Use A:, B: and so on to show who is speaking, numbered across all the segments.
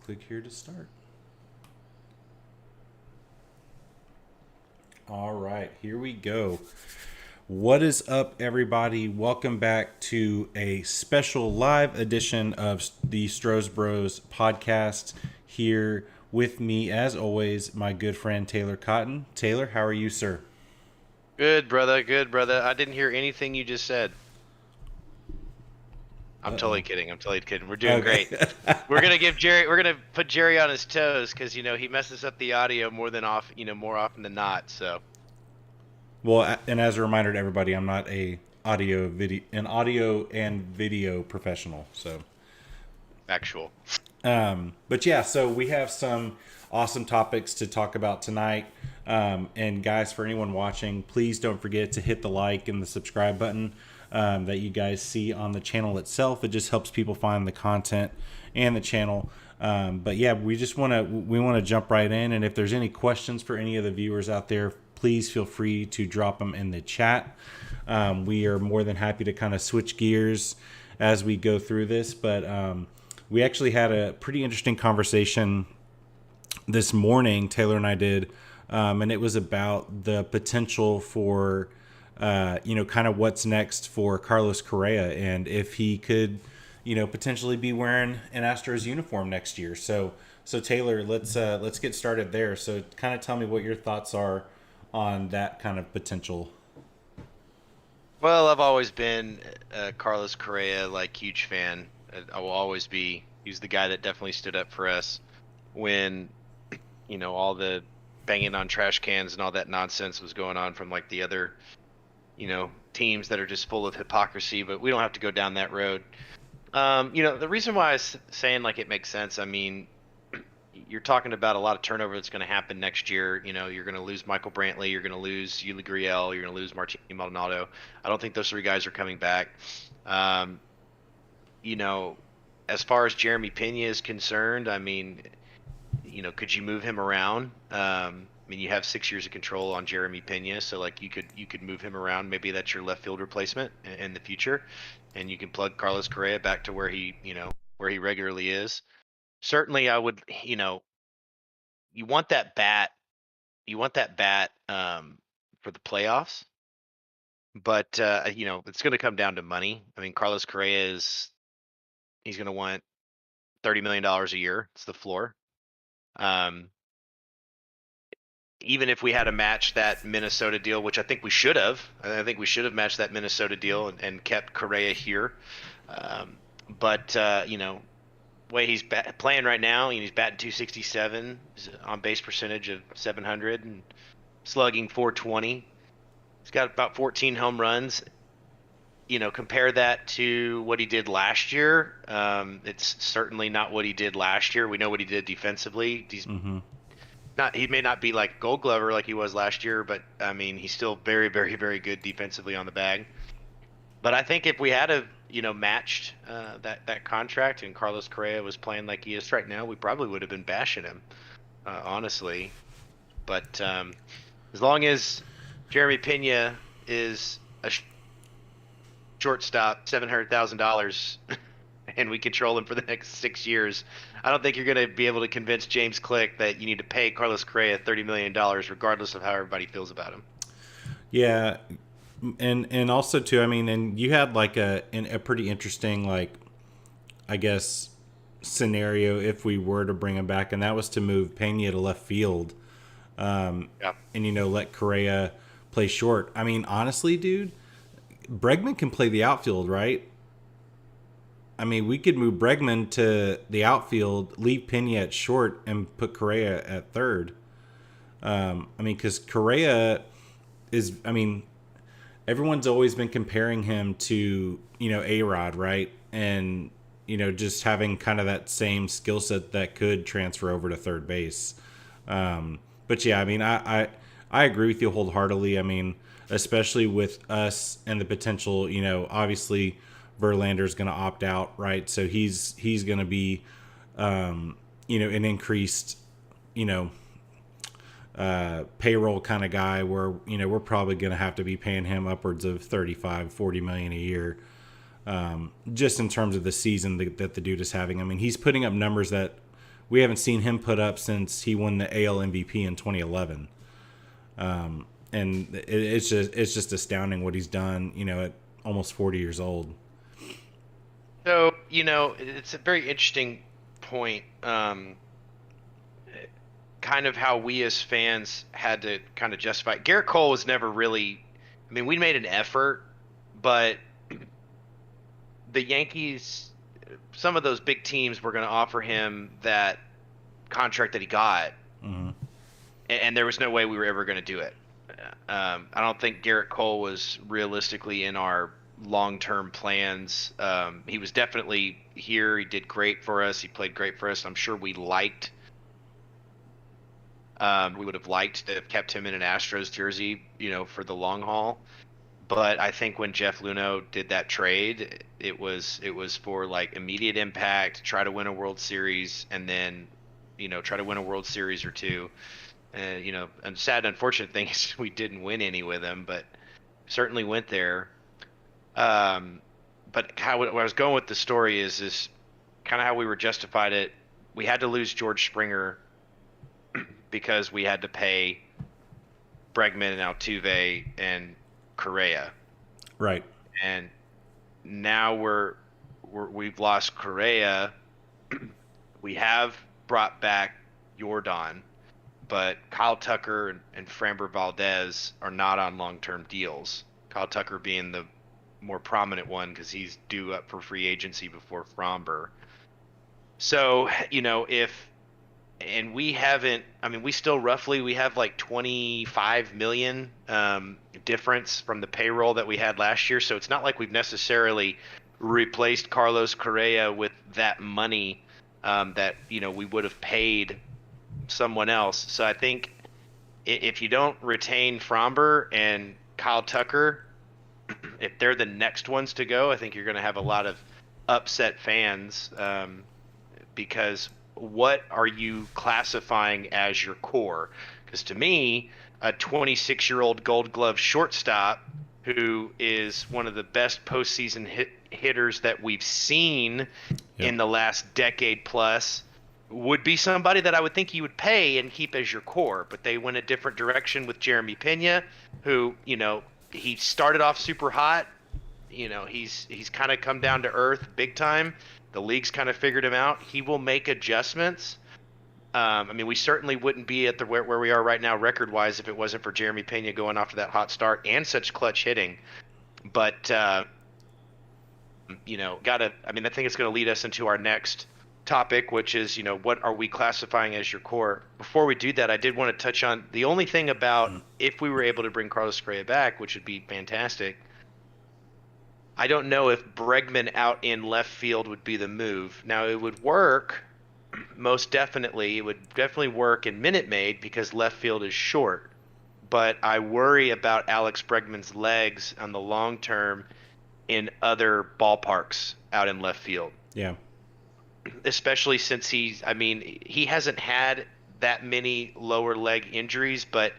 A: Click here to start. All right, here we go. What is up, everybody? Welcome back to a special live edition of the STROSBROS podcast. Here with me, as always, my good friend Taylor Cotton. Taylor, how are you, sir?
B: Good, brother. Good, brother. I didn't hear anything you just said. I'm totally
A: Uh-oh.
B: kidding. I'm totally kidding. We're doing
A: Okay.
B: great. We're gonna put Jerry on his toes because he messes up the audio more often than not. So
A: Well, and as a reminder to everybody, I'm not an audio and video professional, so.
B: factual.
A: But yeah, so we have some awesome topics to talk about tonight. And guys, for anyone watching, please don't forget to hit the like and the subscribe button that you guys see on the channel itself. It just helps people find the content and the channel. But yeah, we want to jump right in. And if there's any questions for any of the viewers out there, please feel free to drop them in the chat. We are more than happy to kind of switch gears as we go through this, but we actually had a pretty interesting conversation this morning, Taylor and I did, and it was about the potential for, kind of what's next for Carlos Correa and if he could, potentially be wearing an Astros uniform next year. So Taylor, let's get started there. So kind of tell me what your thoughts are on that kind of potential.
B: Well, I've always been a Carlos Correa huge fan. I will always be. He's the guy that definitely stood up for us when all the banging on trash cans and all that nonsense was going on from the other teams that are just full of hypocrisy. But we don't have to go down that road. The reason why I was saying it makes sense. I mean, you're talking about a lot of turnover that's going to happen next year. You're going to lose Michael Brantley, you're going to lose Yuli Gurriel, you're going to lose Martin Maldonado. I don't think those three guys are coming back. Um, you know, as far as Jeremy Pena is concerned, I mean, could you move him around? I mean, you have 6 years of control on Jeremy Pena, so you could move him around. Maybe that's your left field replacement in the future, and you can plug Carlos Correa back to where he regularly is. Certainly, I would. You want that bat. You want that bat for the playoffs, but it's going to come down to money. I mean, Carlos Correa he's going to want $30 million a year. It's the floor. Um, Even if we had to match that Minnesota deal, which I think we should have. I think we should have matched that Minnesota deal and kept Correa here. But way he's playing right now, he's batting 267, on base percentage of 700, and slugging 420. He's got about 14 home runs. Compare that to what he did last year. It's certainly not what he did last year. We know what he did defensively.
A: Mm-hmm.
B: He may not be like Gold Glover like he was last year, but I mean, he's still very, very, very good defensively on the bag. But I think if we had matched that contract and Carlos Correa was playing like he is right now, we probably would have been bashing him, honestly. But as long as Jeremy Pena is a shortstop, $700,000, and we control him for the next 6 years, I don't think you're going to be able to convince James Click that you need to pay Carlos Correa $30 million, regardless of how everybody feels about him.
A: Yeah, and also too, I mean, and you had a pretty interesting I guess scenario if we were to bring him back, and that was to move Pena to left field,
B: Yeah.
A: and let Correa play short. I mean, honestly, dude, Bregman can play the outfield, right? I mean, we could move Bregman to the outfield, leave Pena at short, and put Correa at third. I mean, because Correa is, I mean, everyone's always been comparing him to, A-Rod, right? And, just having kind of that same skill set that could transfer over to third base. But yeah, I mean, I agree with you wholeheartedly. I mean, especially with us and the potential, obviously Verlander's going to opt out, right? So he's going to be, an increased, payroll kind of guy where, we're probably going to have to be paying him upwards of 35, 40 million a year. Just in terms of the season that the dude is having. I mean, he's putting up numbers that we haven't seen him put up since he won the AL MVP in 2011. And it's just astounding what he's done, at almost 40 years old.
B: So, it's a very interesting point. Kind of how we as fans had to kind of justify. Garrett Cole was never really. I mean, we made an effort, but the Yankees, some of those big teams were going to offer him that contract that he got, and there was no way we were ever going to do it. I don't think Garrett Cole was realistically in our long-term plans. He was definitely here. He did great for us. He played great for us. I'm sure we would have liked to have kept him in an Astros jersey, for the long haul. But I think when Jeff Luhnow did that trade, it was for like immediate impact, try to win a World Series, and then, try to win a World Series or two. And sad, unfortunate thing is we didn't win any with him, but certainly went there. But where I was going with the story is kind of how we were justified it. We had to lose George Springer because we had to pay Bregman and Altuve and Correa.
A: Right.
B: And now we've lost Correa. We have brought back Jordan, but Kyle Tucker and Framber Valdez are not on long-term deals. Kyle Tucker being the more prominent one because he's due up for free agency before Framber. So, and we haven't, we still we have like 25 million difference from the payroll that we had last year. So it's not like we've necessarily replaced Carlos Correa with that money that, we would have paid someone else. So I think if you don't retain Framber and Kyle Tucker, if they're the next ones to go, I think you're going to have a lot of upset fans because what are you classifying as your core? Because to me, a 26-year-old Gold Glove shortstop who is one of the best postseason hitters that we've seen in the last decade plus would be somebody that I would think you would pay and keep as your core. But they went a different direction with Jeremy Pena, who, he started off super hot. He's kind of come down to earth big time. The league's kind of figured him out. He will make adjustments. We certainly wouldn't be at where we are right now record-wise if it wasn't for Jeremy Pena going off to that hot start and such clutch hitting. But, I think it's going to lead us into our next topic, which is, what are we classifying as your core? Before we do that, I did want to touch on the only thing about if we were able to bring Carlos Correa back, which would be fantastic. I don't know if Bregman out in left field would be the move. Now, it would work, most definitely. It would definitely work in Minute Maid because left field is short. But I worry about Alex Bregman's legs on the long term in other ballparks out in left field. Yeah. Especially since he hasn't had that many lower leg injuries, but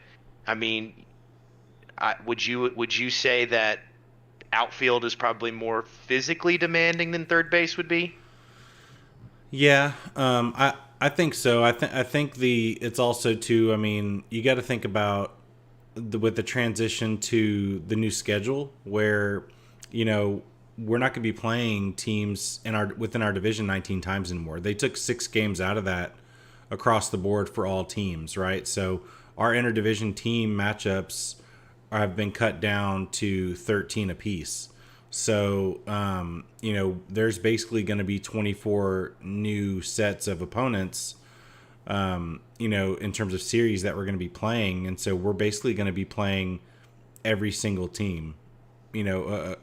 B: would you say that outfield is probably more physically demanding than third base would be?
A: Yeah, I think so. I think it's also too. You got to think about with the transition to the new schedule, where we're not going to be playing teams within our division 19 times anymore. They took 6 games out of that across the board for all teams, right? So our interdivision team matchups have been cut down to 13 apiece. So, there's basically going to be 24 new sets of opponents, in terms of series that we're going to be playing. And so we're basically going to be playing every single team,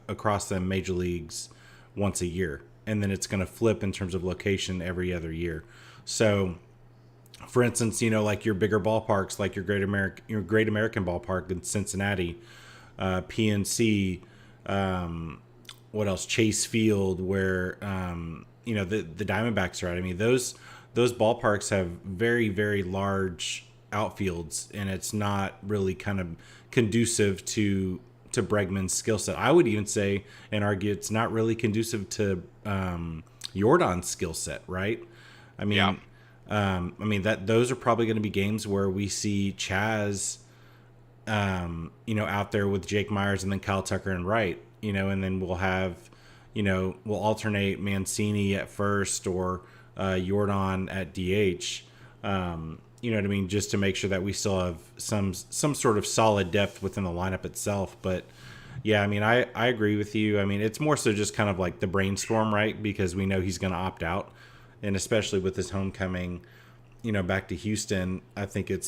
A: across the major leagues once a year. And then it's going to flip in terms of location every other year. So, for instance, like your bigger ballparks, like your Great American Ballpark in Cincinnati, PNC, what else? Chase Field, where the Diamondbacks are at. Those ballparks have very, very large outfields, and it's not really kind of conducive to Bregman's skill set. I would even say and argue it's not really conducive to Jordan's skill set, right? I mean, that those are probably going to be games where we see Chaz, out there with Jake Myers and then Kyle Tucker and Wright, and then we'll have, we'll alternate Mancini at first or Jordan at DH. You know what I mean? Just to make sure that we still have some sort of solid depth within the lineup itself. But yeah, I mean, I agree with you. I mean, it's more so just kind of like the brainstorm, right? Because we know he's going to opt out, and especially with his homecoming, back to Houston, I think it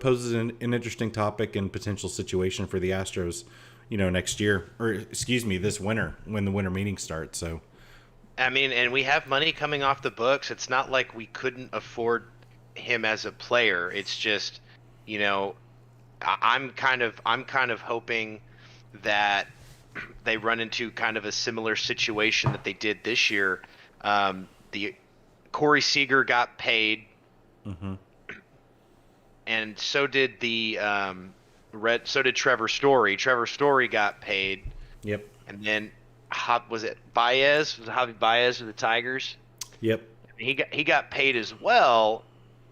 A: poses an interesting topic and potential situation for the Astros, next year, or excuse me, this winter when the winter meeting starts. So,
B: I mean, and we have money coming off the books. It's not like we couldn't afford him as a player. It's just, you know, I'm kind of hoping that they run into kind of a similar situation that they did this year. The Corey Seager got paid,
A: mm-hmm.
B: and so did so did Trevor Story. Trevor Story got paid,
A: Yep.
B: and then was it Baez? Was it Javi Baez of the Tigers?
A: Yep.
B: He got paid as well,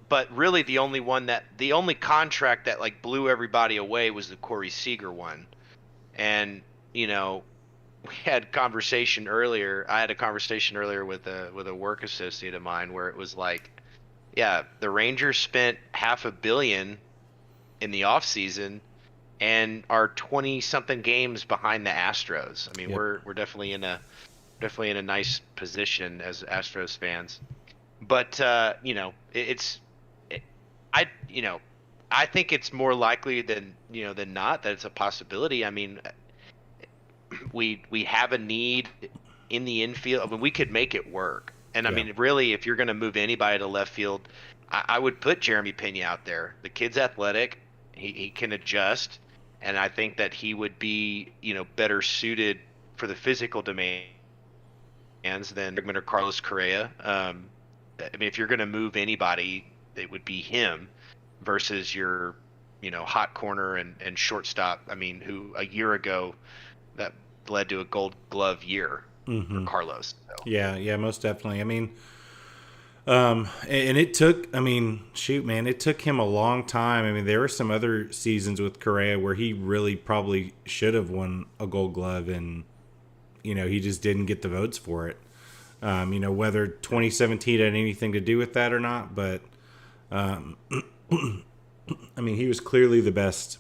B: but really the only contract that like blew everybody away was the Corey Seager one. And we had conversation earlier. I had a conversation earlier with a work associate of mine where it was like, yeah, the Rangers spent $500 million in the offseason and are 20 something games behind the Astros. I mean,
A: Yep.
B: we're definitely in a nice position as Astros fans. But I I think it's more likely than not that it's a possibility. I mean, we have a need in the infield. I mean, we could make it work. And I
A: Yeah.
B: mean, really, if you're going to move anybody to left field, I would put Jeremy Pena out there. The kid's athletic. He can adjust, and I think that he would be better suited for the physical demands than Bregman or Carlos Correa. I mean, if you're going to move anybody, it would be him versus your hot corner and shortstop. I mean, who a year ago that led to a Gold Glove year for
A: Mm-hmm.
B: Carlos. So.
A: Yeah, most definitely. I mean, and it took, I mean, shoot, man, it took him a long time. I mean, there were some other seasons with Correa where he really probably should have won a Gold Glove, and he just didn't get the votes for it. Whether 2017 had anything to do with that or not, but I mean, he was clearly the best,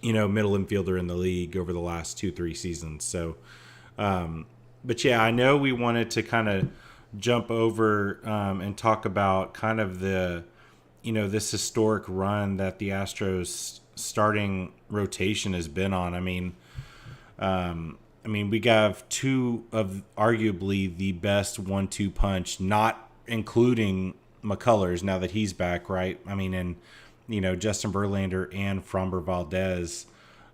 A: middle infielder in the league over the last 2-3 seasons. So, but yeah, I know we wanted to kind of jump over and talk about kind of the, this historic run that the Astros starting rotation has been on. I mean, we have two of arguably the best 1-2 punch, not including McCullers now that he's back, right? I mean, and Justin Verlander and Framber Valdez.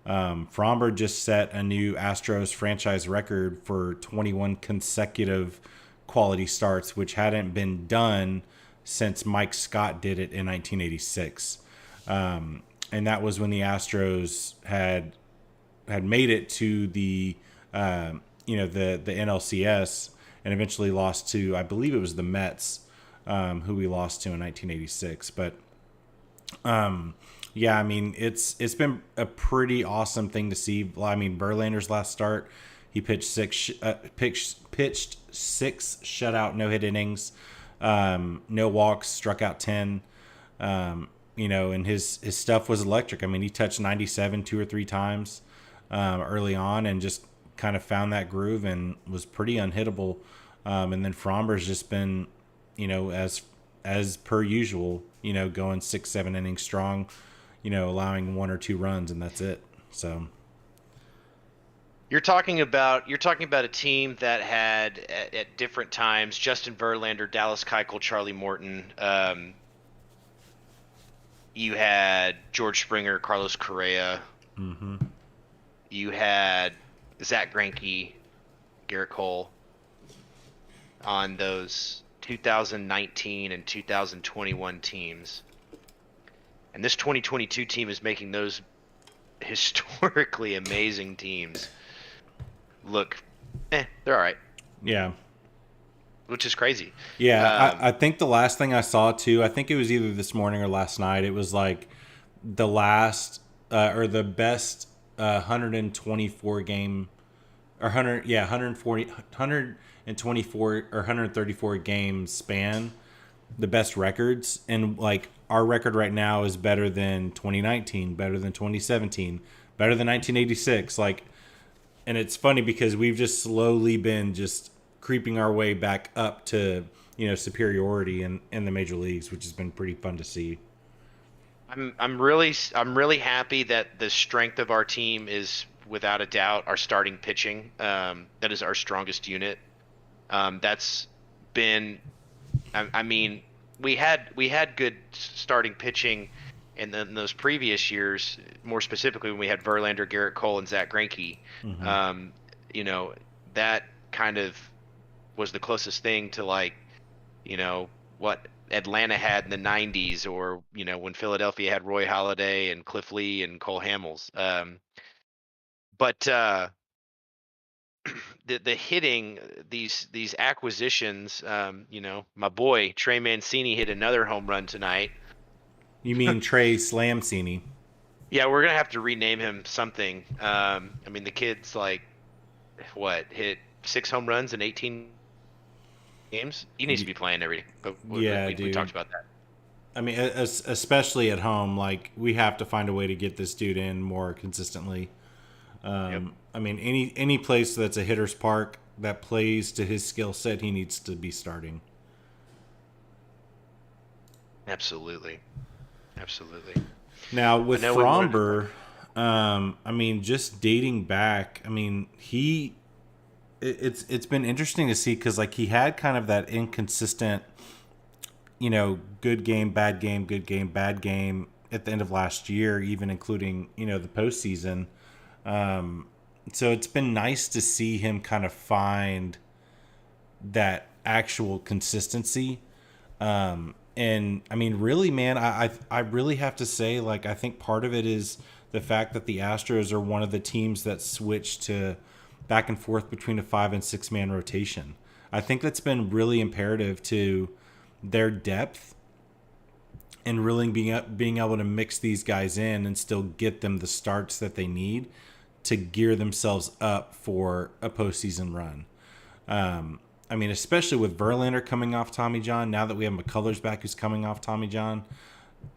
A: Framber just set a new Astros franchise record for 21 consecutive quality starts, which hadn't been done since Mike Scott did it in 1986. And that was when the Astros had made it to the the NLCS and eventually lost to, I believe it was the Mets, who we lost to in 1986. But yeah, I mean, it's been a pretty awesome thing to see. I mean, Verlander's last start, he pitched six shutout no hit innings, no walks, struck out 10. And his stuff was electric. I mean, he touched 97 2 or 3 times early on and just kind of found that groove and was pretty unhittable. And then Framber's just been, as per usual, going 6-7 innings strong, allowing 1 or 2 runs, and that's it. So
B: You're talking about a team that had at different times Justin Verlander, Dallas Keuchel, Charlie Morton. You had George Springer, Carlos Correa.
A: mm-hmm.
B: You had Zach Greinke, Garrett Cole on those 2019 and 2021 teams. And this 2022 team is making those historically amazing teams look, they're all right.
A: Yeah.
B: which is crazy.
A: Yeah,
B: Um,
A: I think the last thing I saw too, I think it was either this morning or last night. It was like the last or the best 124 game or 100, yeah, 140, 124 or 134 game span, the best records. And like our record right now is better than 2019, better than 2017, better than 1986. Like, and it's funny because we've just slowly been just creeping our way back up to, superiority in the major leagues, which has been pretty fun to see.
B: I'm really happy that the strength of our team is without a doubt our starting pitching. That is our strongest unit. That's been I mean, we had good starting pitching in, those previous years, more specifically when we had Verlander, Garrett Cole, and Zach Greinke.
A: Hmm.
B: Um, you know, that kind of was the closest thing to like, what Atlanta had in the 90s, or, when Philadelphia had Roy Halladay and Cliff Lee and Cole Hamels. But the hitting, these acquisitions, my boy Trey Mancini hit another home run tonight.
A: You mean Trey Slamcini?
B: Yeah, we're gonna have to rename him something. I mean, the kid's like, what, hit 6 home runs in 18 games? He needs to be playing every. But
A: Yeah,
B: we talked
A: dude.
B: about that.
A: I mean, especially at home, like we have to find a way to get this dude in more consistently.
B: Yep,
A: I mean, any place that's a hitter's park that plays to his skill set, he needs to be starting.
B: absolutely, absolutely.
A: Now
B: I
A: with
B: know we wanted to talk.
A: Fromber, I mean, just dating back, I mean, it's been interesting to see because like he had kind of that inconsistent, good game, bad game, good game, bad game at the end of last year, even including the postseason. So it's been nice to see him kind of find that actual consistency. And I mean, really, man, I really have to say, like, I think part of it is the fact that the Astros are one of the teams that switched to back and forth between a 5 and 6 man rotation. I think that's been really imperative to their depth and really being able to mix these guys in and still get them the starts that they need to gear themselves up for a postseason run. I mean, especially with Verlander coming off Tommy John, now that we have McCullers back who's coming off Tommy John,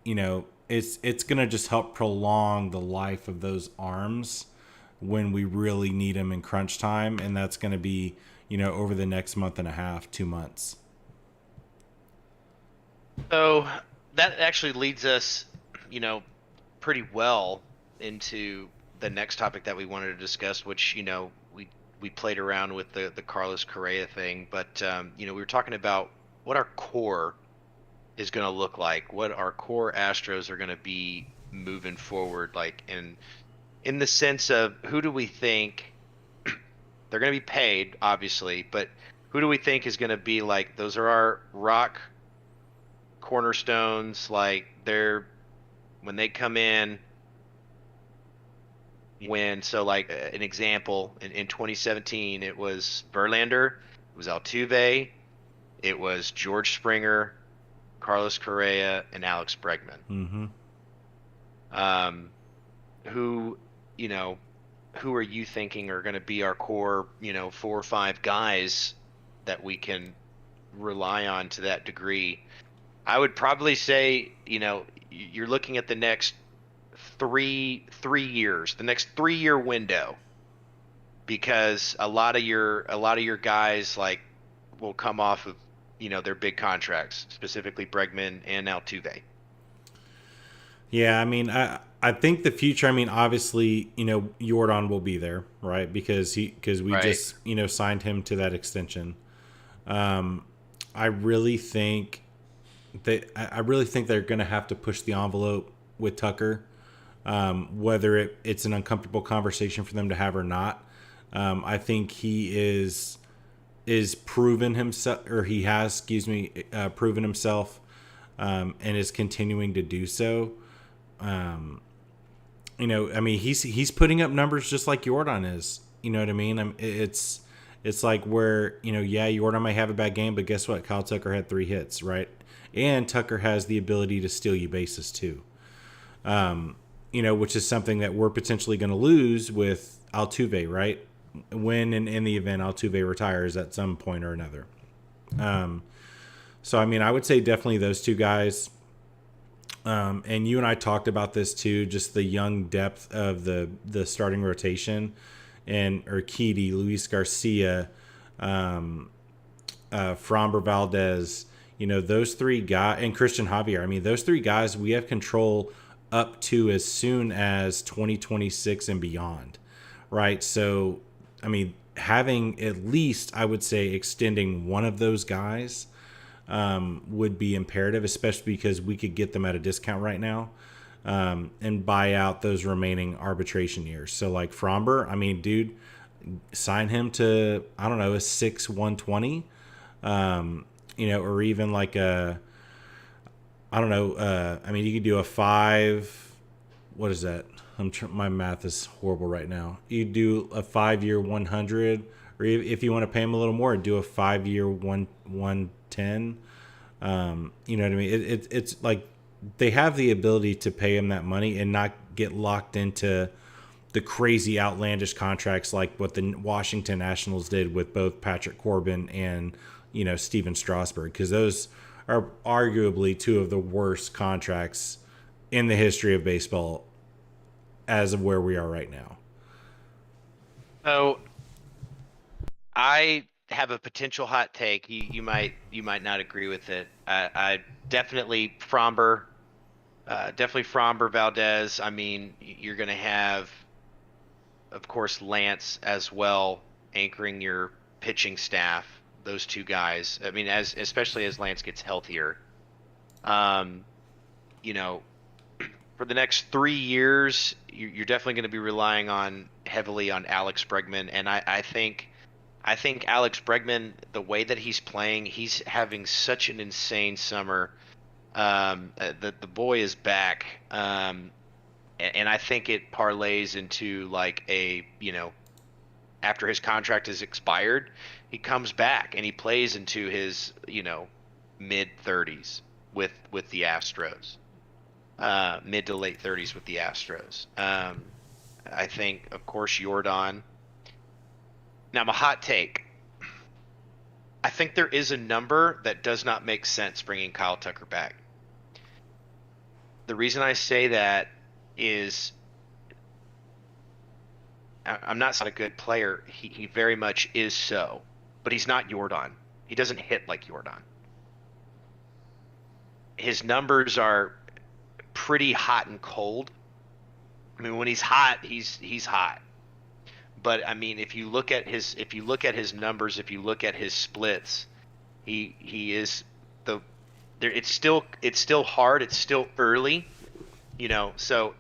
A: it's gonna just help prolong the life of those arms when we really need them in crunch time, and that's gonna be over the next month and a half, 2 months.
B: So that actually leads us, you know, pretty well into the next topic that we wanted to discuss, which, we played around with the Carlos Correa thing, but we were talking about what our core is going to look like, what our core Astros are going to be moving forward, like in the sense of who do we think they're going to be paid, obviously, but who do we think is going to be like those are our rock cornerstones, like they're when they come in, when so like an example in 2017 it was Verlander, it was Altuve, it was George Springer, Carlos Correa, and Alex Bregman.
A: Mm-hmm.
B: Um, who you know who are you thinking are going to be our core, 4 or 5 guys that we can rely on to that degree? I would probably say, you're looking at the next three years, the next 3 year window, because a lot of your guys like will come off of their big contracts, specifically Bregman and Altuve.
A: Yeah, I mean, I think the future. I mean, obviously, Jordan will be there, right? Because we
B: Right.
A: just signed him to that extension. I really think I really think they're going to have to push the envelope with Tucker, whether it's an uncomfortable conversation for them to have or not. I think he is proven himself, or he has, excuse me, proven himself, and is continuing to do so. I mean, he's putting up numbers just like Jordan is. You know what I mean? It's It's like where, yeah, Jordan may have a bad game, but guess what? Kyle Tucker had 3 hits, right? And Tucker has the ability to steal you bases too. Which is something that we're potentially going to lose with Altuve, right? When and in the event Altuve retires at some point or another. So, I mean, I would say definitely those 2 guys. And you and I talked about this too, just the young depth of the starting rotation, and Urquidy, Luis Garcia, Framber Valdez, those 3 guys, and Christian Javier. I mean, those 3 guys we have control up to as soon as 2026 and beyond, right? So, I mean, having at least, I would say, extending one of those guys would be imperative, especially because we could get them at a discount right now, and buy out those remaining arbitration years. So like Framber, I mean, dude, sign him to, I don't know, a 6/120, or even like a, I don't know, I mean, you could do a 5, what is that? My math is horrible right now. You do a 5-year 100, or if you want to pay him a little more, do a 5-year 110. You know what I mean? It's like they have the ability to pay him that money and not get locked into the crazy outlandish contracts like what the Washington Nationals did with both Patrick Corbin and Steven Strasburg, because those are arguably 2 of the worst contracts in the history of baseball as of where we are right now.
B: So I have a potential hot take. You might not agree with it. I definitely Fromber, Valdez. I mean, you're going to have, of course, Lance as well anchoring your pitching staff. Those 2 guys. I mean, especially as Lance gets healthier. For the next 3 years, you're definitely going to be relying heavily on Alex Bregman, and I think Alex Bregman, the way that he's playing, he's having such an insane summer. The boy is back, and I think it parlays into like after his contract is expired, he comes back and he plays into his mid 30s with the Astros, mid to late 30s with the Astros. I think, of course, Jordan. Now, my hot take. I think there is a number that does not make sense bringing Kyle Tucker back. The reason I say that is I'm not a good player. He very much is so, but he's not Jordan. He doesn't hit like Jordan. His numbers are pretty hot and cold. I mean, when he's hot, he's hot. But I mean, if you look at his numbers, if you look at his splits, he is it's still hard, it's still early, so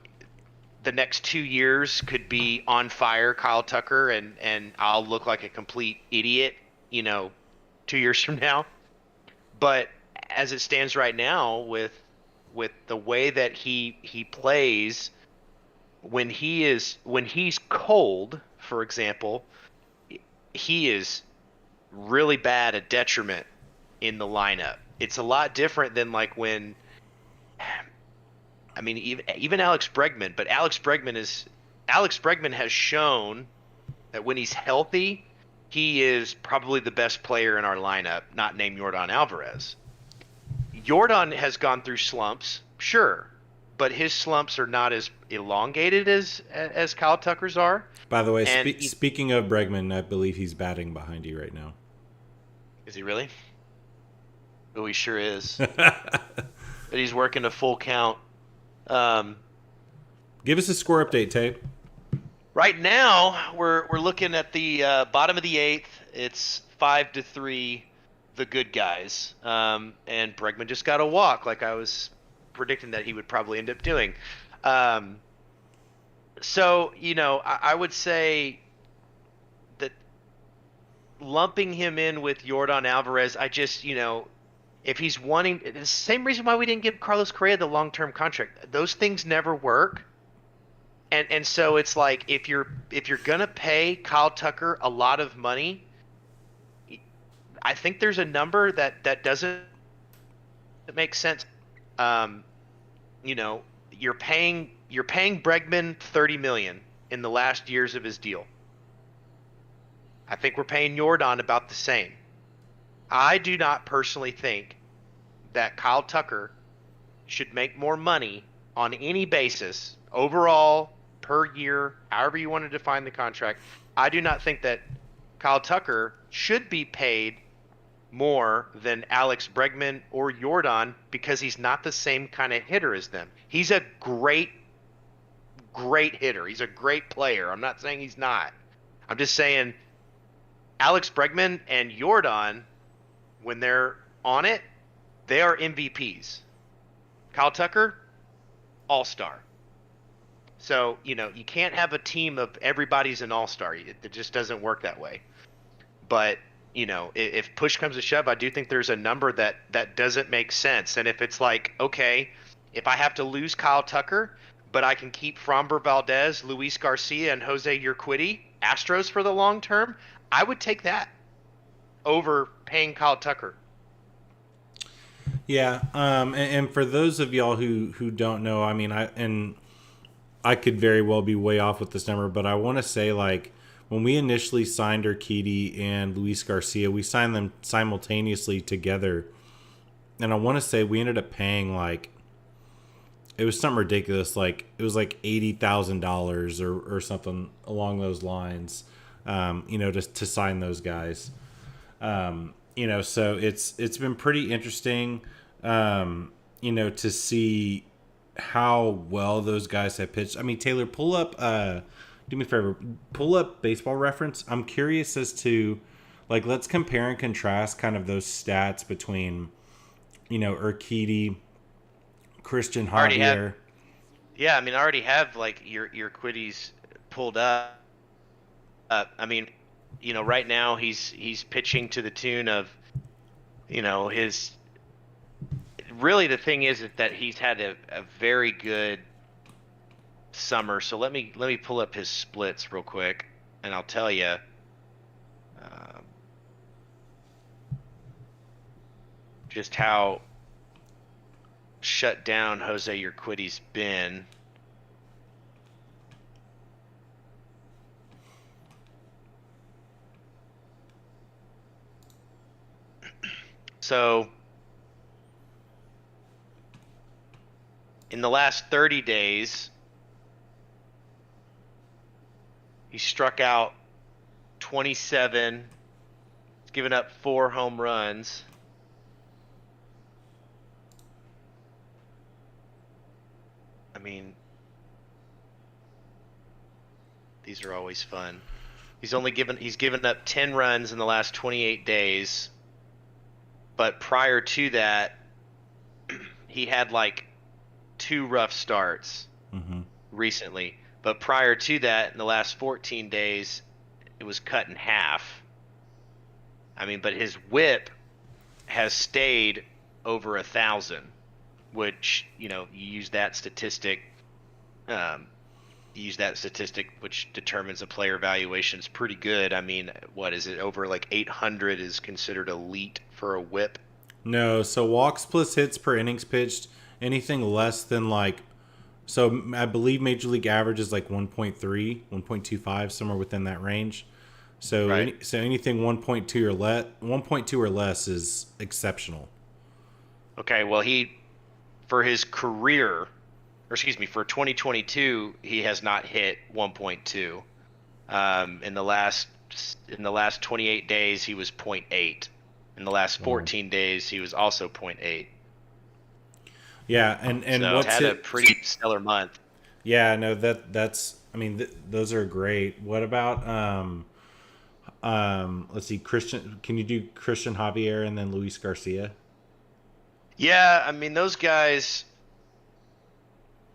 B: the next 2 years could be on fire, Kyle Tucker, and I'll look like a complete idiot, 2 years from now. But as it stands right now, with the way that he plays, when he's cold, for example, he is really bad, a detriment in the lineup. It's a lot different than like when, I mean, even Alex Bregman, but Alex Bregman has shown that when he's healthy, he is probably the best player in our lineup, not named Yordan Alvarez. Jordan has gone through slumps, sure, but his slumps are not as elongated as Kyle Tucker's are.
A: By the way, speaking of Bregman, I believe he's batting behind you right now.
B: Is he really? Oh, he sure is. But he's working a full count.
A: Give us a score update, Tate.
B: Right now, we're looking at the bottom of the 8th. It's 5-3, the good guys. And Bregman just got a walk, like I was predicting that he would probably end up doing. So, I would say that lumping him in with Yordan Alvarez, I just, if he's wanting, it's the same reason why we didn't give Carlos Correa the long-term contract. Those things never work. And so it's like, if you're going to pay Kyle Tucker a lot of money, I think there's a number that doesn't make sense. Um, you know, you're paying Bregman 30 million in the last years of his deal. I think we're paying Jordan about the same. I do not personally think that Kyle Tucker should make more money on any basis, overall, per year, however you want to define the contract. I do not think that Kyle Tucker should be paid more than Alex Bregman or Jordan because he's not the same kind of hitter as them. He's a great, great hitter. He's a great player. I'm not saying he's not. I'm just saying Alex Bregman and Jordan, when they're on it, they are MVPs. Kyle Tucker, all-star. So, you can't have a team of everybody's an all-star. It just doesn't work that way. But, if push comes to shove, I do think there's a number that doesn't make sense. And if it's like, okay, if I have to lose Kyle Tucker, but I can keep Framber Valdez, Luis Garcia, and Jose Urquidy, Astros for the long term, I would take that over paying Kyle Tucker.
A: Yeah, and for those of y'all who don't know, I mean, I could very well be way off with this number, but I want to say, like, when we initially signed Urquidy and Luis Garcia, we signed them simultaneously together, and I want to say we ended up paying, like, it was something ridiculous, like it was like $80,000 or something along those lines, to sign those guys. So it's been pretty interesting, to see how well those guys have pitched. I mean, Taylor, do me a favor, pull up Baseball Reference. I'm curious as to, like, let's compare and contrast kind of those stats between, Urquidy, Christian Javier.
B: Yeah, I mean, I already have like your quiddies pulled up. I mean, right now he's pitching to the tune of, his. Really, the thing is that he's had a very good summer. So let me pull up his splits real quick, and I'll tell you. Just how shut down Jose Urquidy's been. So in the last 30 days, he struck out 27. He's given up 4 home runs. I mean, these are always fun. He's given up 10 runs in the last 28 days. But prior to that, he had like 2 rough starts recently. But prior to that, in the last 14 days, it was cut in half. I mean, but his whip has stayed over 1,000, which, you use that statistic. Which determines a player valuation is pretty good. I mean, what is it? Over like 800 is considered elite for a whip.
A: No, so walks plus hits per innings pitched, anything less than like, so I believe Major League average is like 1.3, 1.25, somewhere within that range. So
B: Right.
A: so anything 1.2 or less is exceptional.
B: Okay, well, for his career, or excuse me, for 2022, he has not hit 1.2. In the last 28 days, he was 0.8. In the last 14 days, he was also 0.8.
A: Yeah, and
B: So
A: what's
B: had a
A: it?
B: pretty stellar month.
A: Yeah, no, that's. I mean, those are great. What about let's see, Christian. Can you do Christian Javier and then Luis Garcia?
B: Yeah, I mean, those guys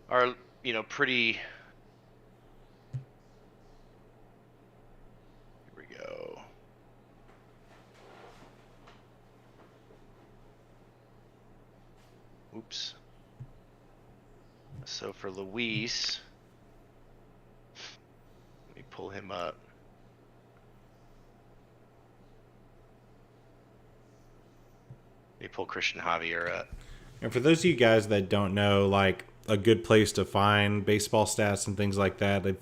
B: are, pretty. Here we go. Oops. So for Luis, let me pull him up. pull Christian Javier up.
A: And for those of you guys that don't know, like a good place to find baseball stats and things like that, if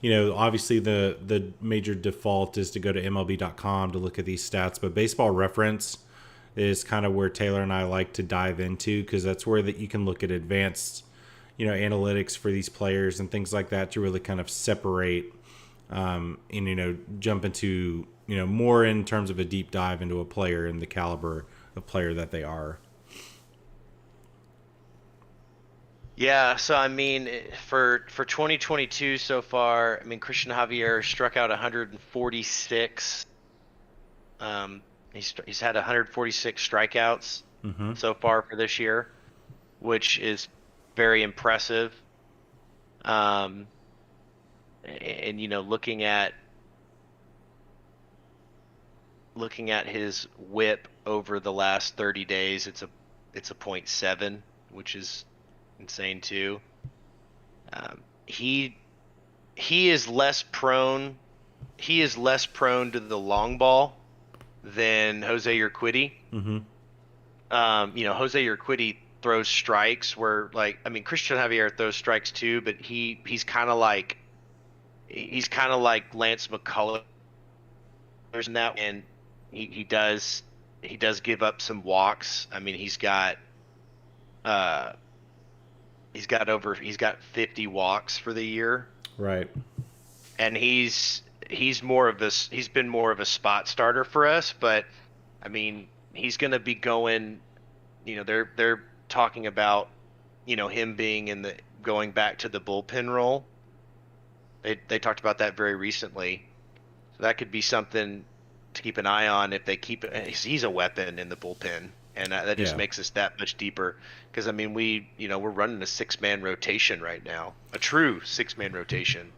A: obviously the major default is to go to MLB.com to look at these stats, but Baseball Reference is kind of where Taylor and I like to dive into, because that's where that you can look at advanced, analytics for these players and things like that to really kind of separate, and jump into more in terms of a deep dive into a player and the caliber of player that they are.
B: Yeah, so I mean, for 2022 so far, I mean Christian Javier struck out 146. He's had 146 strikeouts
A: Mm-hmm.
B: so far for this year, which is very impressive. And looking at his WHIP over the last 30 days, it's a .7, which is insane too. He is less prone. He is less prone to the long ball than Jose Urquidy.
A: Mm-hmm.
B: Jose Urquidy throws strikes where, like, I mean, Christian Javier throws strikes too, but he's kind of like Lance McCullers in that, and he does give up some walks. I mean, he's got 50 walks for the year.
A: Right.
B: And he's been more of a spot starter for us, but I mean, he's going to be going, they're talking about, him being going back to the bullpen role. They talked about that very recently. So that could be something to keep an eye on if they keep it. He's a weapon in the bullpen, and that just makes us that much deeper. Because I mean, we're running a 6-man rotation right now, a true 6-man rotation.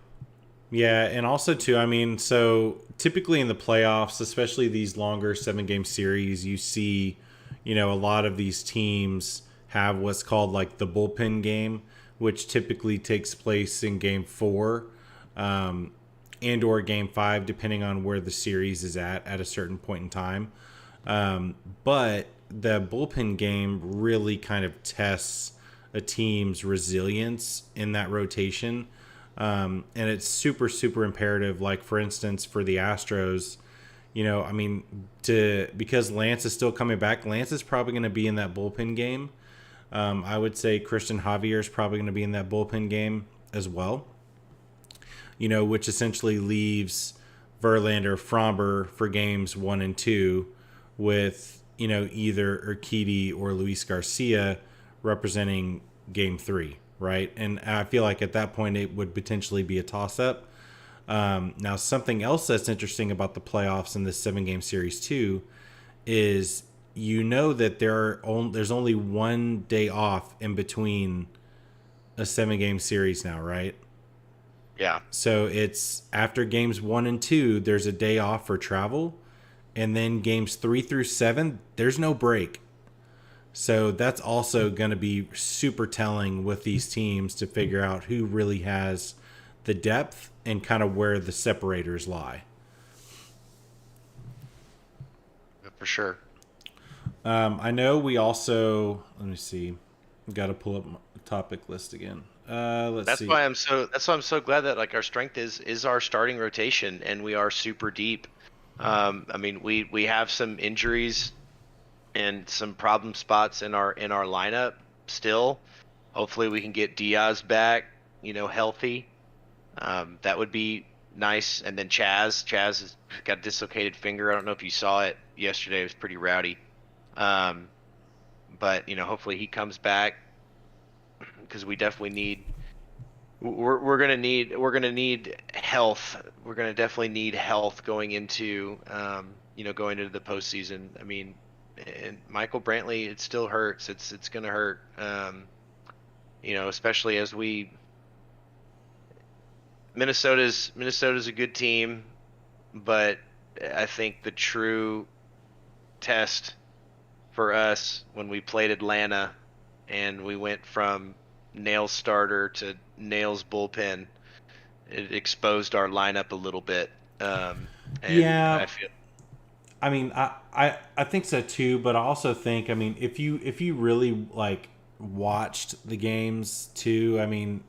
A: Yeah, and also too, I mean, so typically in the playoffs, especially these longer 7-game series, you see, a lot of these teams have what's called like the bullpen game, which typically takes place in game 4, and or game 5, depending on where the series is at a certain point in time. But the bullpen game really kind of tests a team's resilience in that rotation. And it's super, super imperative. Like, for instance, for the Astros, I mean, because Lance is still coming back, Lance is probably going to be in that bullpen game. I would say Christian Javier is probably going to be in that bullpen game as well, which essentially leaves Verlander, Fromber for games 1 and 2 with, either Urquidy or Luis Garcia representing game 3. Right. And I feel like at that point it would potentially be a toss up. Now, something else that's interesting about the playoffs in this 7-game series too is, that there's only one day off in between a 7-game series now, right?
B: Yeah.
A: So it's after games 1 and 2, there's a day off for travel. And then games 3 through 7, there's no break. So that's also going to be super telling with these teams to figure out who really has the depth and kind of where the separators lie.
B: For sure.
A: I know we also, let me see, got to pull up my topic list again. Let's see.
B: That's why I'm so glad that, like, our strength is our starting rotation, and we are super deep. I mean, we have some injuries and some problem spots in our lineup still. Hopefully we can get Diaz back, healthy. That would be nice. And then Chaz has got a dislocated finger. I don't know if you saw it yesterday. It was pretty rowdy. But hopefully he comes back, because we definitely need. We're gonna need health. We're gonna definitely need health going into going into the postseason. I mean, and Michael Brantley, it still hurts. It's gonna hurt. Especially as Minnesota's a good team, but I think the true test for us when we played Atlanta and we went from Nails starter to Nails bullpen, it exposed our lineup a little bit. And
A: Yeah.
B: I feel
A: I mean, I think so too, but I also think, I mean, if you really like watched the games too, I mean,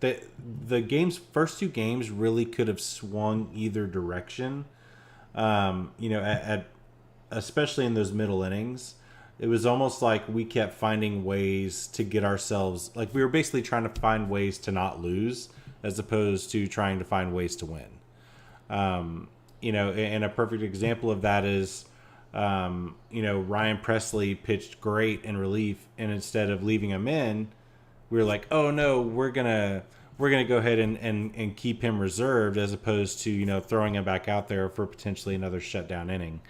A: the the games first two games really could have swung either direction. At especially in those middle innings, it was almost like we kept finding ways to get ourselves, like we were basically trying to find ways to not lose as opposed to trying to find ways to win. And a perfect example of that is, Ryan Presley pitched great in relief, and instead of leaving him in, we were like, oh no, we're gonna go ahead and keep him reserved as opposed to throwing him back out there for potentially another shutdown inning.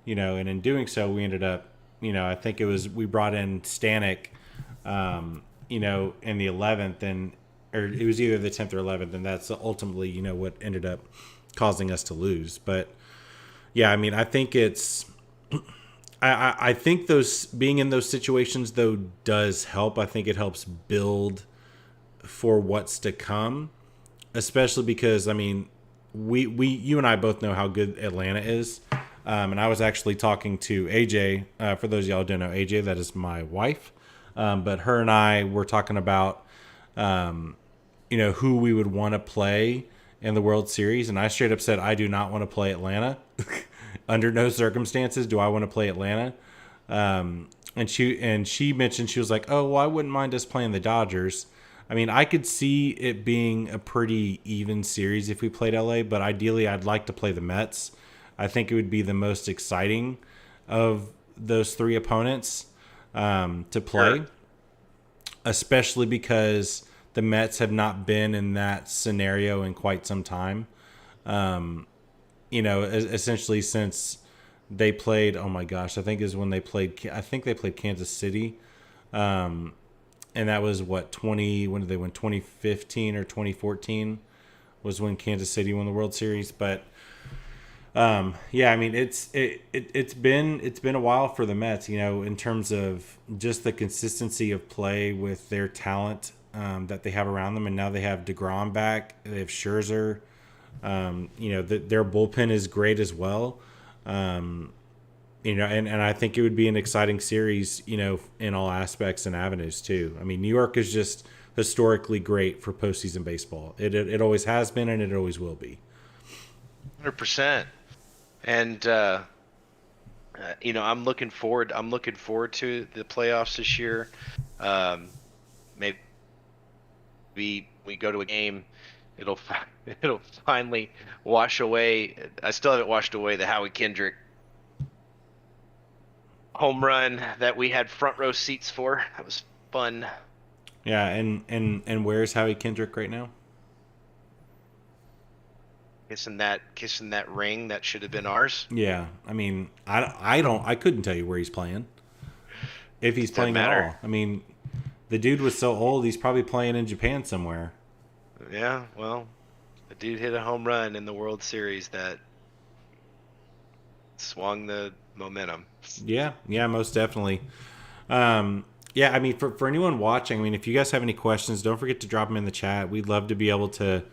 A: And in doing so, we ended up, I think it was we brought in Stanek, in the 11th, and or it was either the 10th or 11th, and that's ultimately what ended up causing us to lose. But yeah, I mean, I think it's. I think those being in those situations though does help. I think it helps build for what's to come, especially because I mean, we you and I both know how good Atlanta is, and I was actually talking to AJ. For those of y'all who don't know AJ, that is my wife, but her and I were talking about, who we would want to play in the World Series, and I straight up said I do not want to play Atlanta. Under no circumstances do I want to play Atlanta. And she mentioned, she was like, oh, well, I wouldn't mind us playing the Dodgers. I mean, I could see it being a pretty even series if we played LA, but ideally I'd like to play the Mets. I think it would be the most exciting of those three opponents to play,
B: Sure.
A: especially because the Mets have not been in that scenario in quite some time. Essentially since they played, oh my gosh, I think they played Kansas City. And that was when did they win? 2015 or 2014 was when Kansas City won the World Series. But yeah, I mean, it's been a while for the Mets, in terms of just the consistency of play with their talent that they have around them. And now they have DeGrom back. They have Scherzer. Their bullpen is great as well. And I think it would be an exciting series, in all aspects and avenues too. I mean, New York is just historically great for postseason baseball. It always has been, and it always will be.
B: 100%. And I'm looking forward. I'm looking forward to the playoffs this year. Maybe we go to a game. It'll it'll finally wash away. I still haven't washed away the Howie Kendrick home run that we had front row seats for. That was fun.
A: Yeah, and where's Howie Kendrick right now?
B: Kissing that ring that should have been ours.
A: Yeah, I mean, I couldn't tell you where he's playing, if he's
B: Doesn't
A: playing at all.
B: matter.
A: I mean, the dude was so old, he's probably playing in Japan somewhere.
B: Yeah, well, the dude hit a home run in the World Series that swung the momentum.
A: Yeah, most definitely. Yeah, I mean, for anyone watching, I mean, if you guys have any questions, don't forget to drop them in the chat. We'd love to be able to,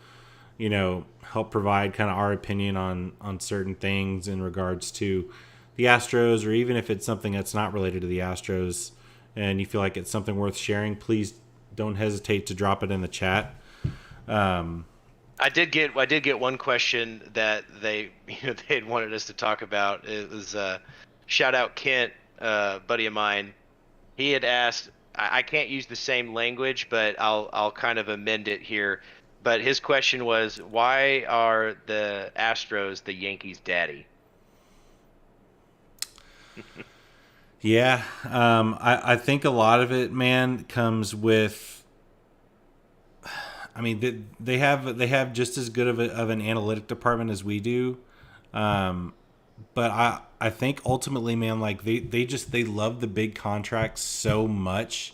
A: help provide kind of our opinion on certain things in regards to the Astros, or even if it's something that's not related to the Astros and you feel like it's something worth sharing, please don't hesitate to drop it in the chat.
B: I did get one question that they they had wanted us to talk about. It was shout out Kent, buddy of mine. He had asked. I can't use the same language, but I'll kind of amend it here. But his question was, why are the Astros the Yankees' daddy?
A: Yeah, I think a lot of it, man, comes with. I mean, they have just as good of an analytic department as we do, but I think ultimately, man, like they love the big contracts so much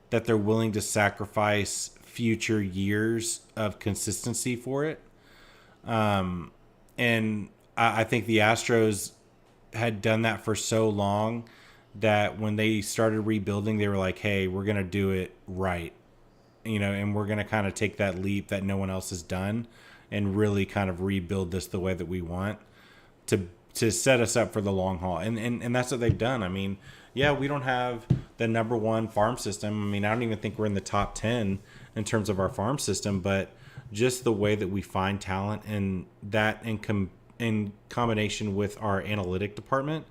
A: that they're willing to sacrifice future years of consistency for it. And I think the Astros had done that for so long that when they started rebuilding, they were like, hey, we're going to do it right. And we're going to kind of take that leap that no one else has done and really kind of rebuild this the way that we want to set us up for the long haul. And that's what they've done. I mean, yeah, we don't have the number one farm system. I mean, I don't even think we're in the top 10 in terms of our farm system, but just the way that we find talent, and that in combination with our analytic department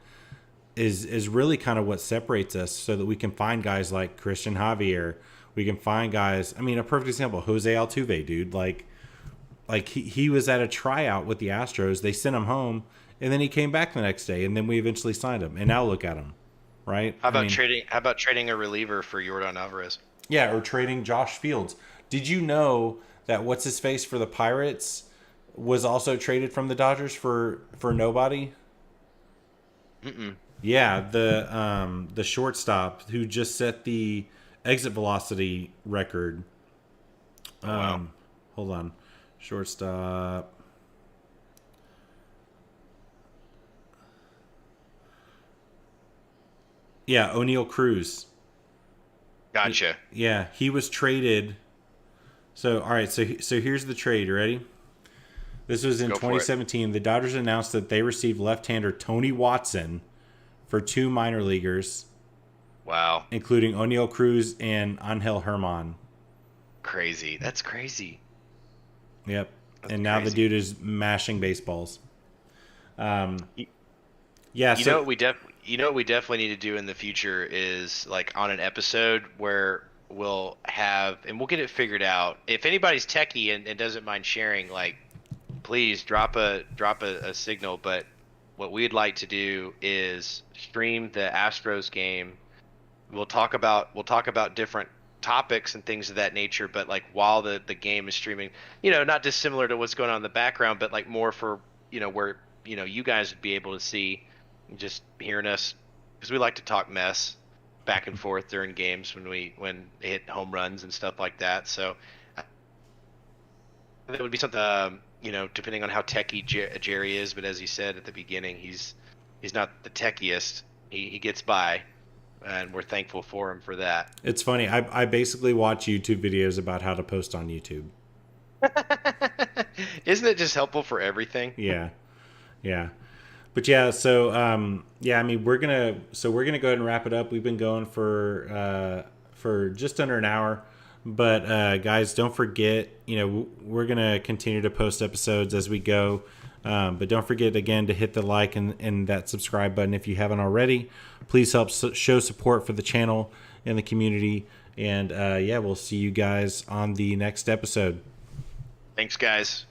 A: is really kind of what separates us, so that we can find guys like Christian Javier. We can find guys. I mean, a perfect example, Jose Altuve, dude. Like he was at a tryout with the Astros. They sent him home, and then he came back the next day, and then we eventually signed him. And now look at him, right?
B: How about trading? How about trading a reliever for Yordan Alvarez?
A: Yeah, or trading Josh Fields. Did you know that what's his face for the Pirates was also traded from the Dodgers for nobody?
B: Mm-mm.
A: Yeah, the shortstop who just set the exit velocity record.
B: Wow.
A: Hold on. Shortstop. Yeah, O'Neal Cruz.
B: Gotcha.
A: Yeah, he was traded. So, all right, so here's the trade. You ready? This was in 2017. The Dodgers announced that they received left-hander Tony Watson for 2 minor leaguers.
B: Wow.
A: Including O'Neal Cruz and Angel Herman.
B: Crazy. That's crazy.
A: Yep.
B: That's
A: and now
B: crazy.
A: the dude is mashing baseballs. Yeah.
B: You know what we definitely need to do in the future is like on an episode where we'll have, and we'll get it figured out. If anybody's techie and doesn't mind sharing, like, please drop a signal. But what we'd like to do is stream the Astros game. We'll talk about different topics and things of that nature, but like while the game is streaming, not dissimilar to what's going on in the background, but like more for, where, you guys would be able to see, just hearing us, because we like to talk mess back and forth during games when they hit home runs and stuff like that. So that would be something, depending on how techie Jerry is, but as he said at the beginning, he's not the techiest. He gets by, and we're thankful for him for that.
A: It's funny. I basically watch YouTube videos about how to post on YouTube.
B: Isn't it just helpful for everything?
A: Yeah. But yeah, so I mean, we're gonna go ahead and wrap it up. We've been going for just under an hour. But guys, don't forget, we're gonna continue to post episodes as we go. But don't forget again to hit the like and that subscribe button if you haven't already. Please help show support for the channel and the community. And we'll see you guys on the next episode.
B: Thanks, guys.